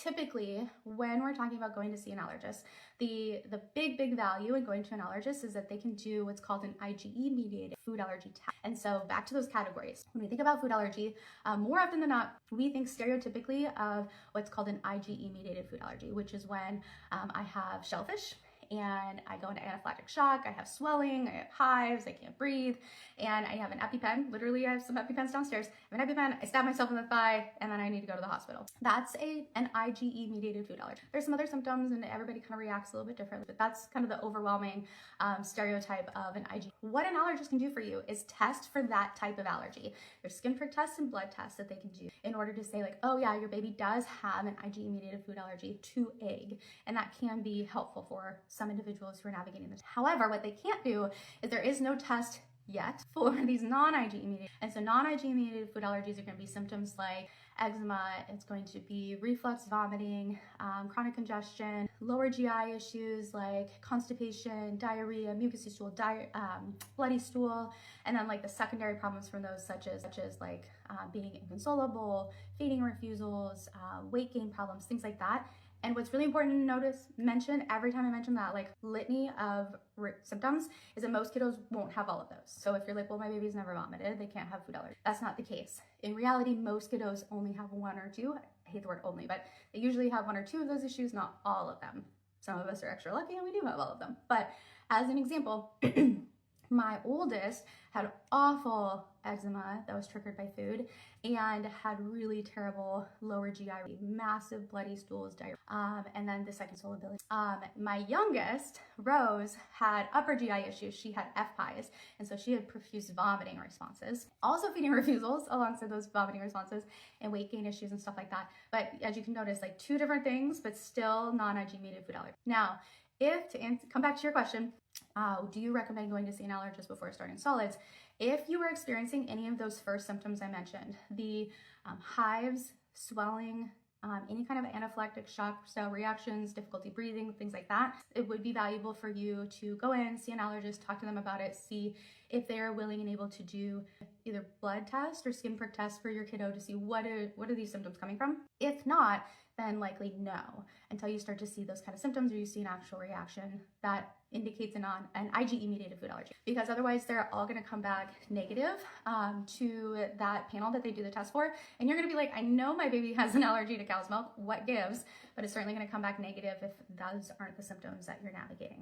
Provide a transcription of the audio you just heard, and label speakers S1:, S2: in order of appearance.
S1: typically, when we're talking about going to see an allergist, the big value in going to an allergist is that they can do what's called an IgE-mediated food allergy test. And so back to those categories. When we think about food allergy, more often than not, we think stereotypically of what's called an IgE-mediated food allergy, which is when I have shellfish and I go into anaphylactic shock, I have swelling, I have hives, I can't breathe, and I have an EpiPen. Literally, I have some EpiPens downstairs. I have an EpiPen, I stab myself in the thigh, and then I need to go to the hospital. That's an IgE-mediated food allergy. There's some other symptoms, and everybody kind of reacts a little bit differently, but that's kind of the overwhelming stereotype of an IgE. What an allergist can do for you is test for that type of allergy. There's skin prick tests and blood tests that they can do in order to say like, oh yeah, your baby does have an IgE-mediated food allergy to egg, and that can be helpful for some individuals who are navigating this. However, what they can't do is there is no test yet for these non-IgE mediated. And so non-IgE mediated food allergies are going to be symptoms like eczema, it's going to be reflux vomiting, chronic congestion, lower GI issues like constipation, diarrhea, mucousy stool, bloody stool, and then like the secondary problems from those such as like being inconsolable, feeding refusals, weight gain problems, things like that. And what's really important to mention every time I mention that like litany of symptoms is that most kiddos won't have all of those. So if you're like, well, my baby's never vomited, they can't have food allergy. That's not the case. In reality, most kiddos only have one or two. I hate the word only, but they usually have one or two of those issues, not all of them. Some of us are extra lucky and we do have all of them. But as an example, my oldest had awful eczema that was triggered by food and had really terrible lower GI, massive bloody stools, diarrhea, and then the second solubility. My youngest, Rose, had upper GI issues. She had FPIES, and so she had profuse vomiting responses, also feeding refusals alongside those vomiting responses, and weight gain issues and stuff like that. But as you can notice, like two different things, but still non-IgE mediated food allergy. Now, come back to your question, do you recommend going to see an allergist before starting solids? If you are experiencing any of those first symptoms I mentioned, the hives, swelling, any kind of anaphylactic shock style reactions, difficulty breathing, things like that, it would be valuable for you to go in, see an allergist, talk to them about it, see if they are willing and able to do either blood test or skin prick test for your kiddo to see what are these symptoms coming from. If not, then likely no, until you start to see those kind of symptoms or you see an actual reaction that indicates an IgE-mediated food allergy. Because otherwise they're all gonna come back negative to that panel that they do the test for. And you're gonna be like, I know my baby has an allergy to cow's milk, what gives? But it's certainly gonna come back negative if those aren't the symptoms that you're navigating.